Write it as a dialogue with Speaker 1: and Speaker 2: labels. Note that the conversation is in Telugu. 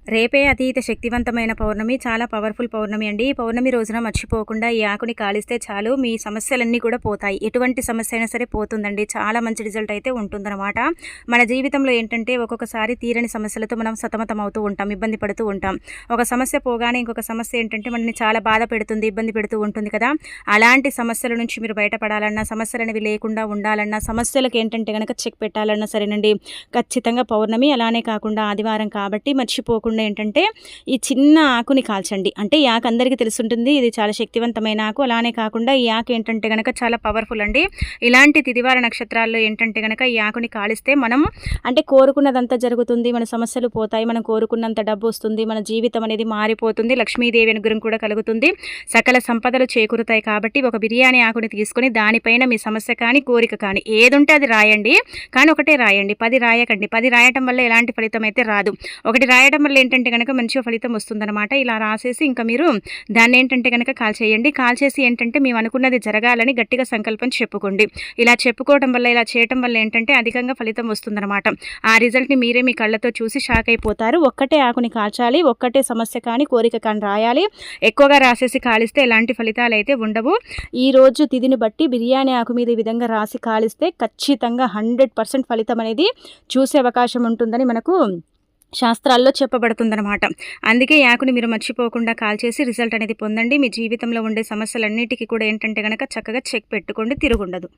Speaker 1: రేపే అతీత శక్తివంతమైన పౌర్ణమి. చాలా పవర్‌ఫుల్ పౌర్ణమి అండి. ఈ పౌర్ణమి రోజున మర్చిపోకుండా ఈ ఆకుని కాలిస్తే చాలు మీ సమస్యలన్నీ కూడా పోతాయి. ఎటువంటి సమస్య అయినా సరే పోతుందండి. చాలా మంచి రిజల్ట్ అయితే ఉంటుందన్నమాట. మన జీవితంలో ఏంటంటే ఒక్కొక్కసారి తీరని సమస్యలతో మనం సతమతం అవుతూ ఉంటాం. ఇబ్బంది పడుతూ ఉంటాం. ఒక సమస్య పోగానే ఇంకొక సమస్య ఏంటంటే మనల్ని చాలా బాధ పెడుతుంది, ఇబ్బంది పెడుతూ ఉంటుంది కదా! అలాంటి సమస్యల నుంచి మీరు బయటపడాలన్నా, సమస్యలనేవి లేకుండా ఉండాలన్నా, సమస్యలకు ఏంటంటే గనక చెక్ పెట్టాలన్నా సరేనండి. ఖచ్చితంగా పౌర్ణమి అలానే కాకుండా ఆదివారం కాబట్టి మర్చిపోకుండా ఏంటంటే ఈ చిన్న ఆకుని కాల్చండి. అంటే ఈ ఆకు అందరికీ తెలుసుంటుంది. ఇది చాలా శక్తివంతమైన ఆకు. అలానే కాకుండా ఈ ఆకు ఏంటంటే గనక చాలా పవర్ఫుల్ అండి. ఇలాంటి తిదివార నక్షత్రాల్లో ఏంటంటే గనక ఈ ఆకుని కాలిస్తే మనం అంటే కోరుకున్నదంతా జరుగుతుంది. మన సమస్యలు పోతాయి. మనం కోరుకున్నంత డబ్బు వస్తుంది. మన జీవితం అనేది మారిపోతుంది. లక్ష్మీదేవి అనుగ్రహం కూడా కలుగుతుంది. సకల సంపదలు చేకూరుతాయి. కాబట్టి ఒక బిర్యానీ ఆకుని తీసుకొని దానిపైన మీ సమస్య కానీ, కోరిక కానీ ఏదుంటే అది రాయండి. కానీ ఒకటే రాయండి. 10 రాయకండి. 10 రాయటం వల్ల ఎలాంటి ఫలితం అయితే రాదు. ఒకటి రాయడం వల్ల ఏంటంటే గనక మంచిగా ఫలితం వస్తుందన్నమాట. ఇలా రాసేసి ఇంకా మీరు దాన్ని ఏంటంటే గనక కాల్చేయండి. కాల్చేసి ఏంటంటే మేము అనుకున్నది జరగాలని గట్టిగా సంకల్పం చెప్పుకోండి. ఇలా చెప్పుకోవడం వల్ల, ఇలా చేయటం వల్ల ఏంటంటే అధికంగా ఫలితం వస్తుందన్నమాట. ఆ రిజల్ట్‌ని మీరే మీ కళ్ళతో చూసి షాక్ అయిపోతారు. ఒక్కటే ఆకుని కాల్చాలి. ఒక్కటే సమస్య కానీ, కోరిక కానీ రాయాలి. ఎక్కువగా రాసేసి కాలిస్తే ఎలాంటి ఫలితాలు అయితే ఉండవు. ఈరోజు తిథిని బట్టి బిర్యానీ ఆకు మీద ఈ విధంగా రాసి కాలిస్తే ఖచ్చితంగా 100% ఫలితం అనేది చూసే అవకాశం ఉంటుందని మనకు శాస్త్రాల్లో చెప్పబడుతుందనమాట. అందుకే ఈ ఆకుని మీరు మర్చిపోకుండా కాల్చేసి రిజల్ట్ అనేది పొందండి. మీ జీవితంలో ఉండే సమస్యలన్నిటికీ కూడా ఏంటంటే గనక చక్కగా చెక్ పెట్టుకోండి. తిరుగుండదు.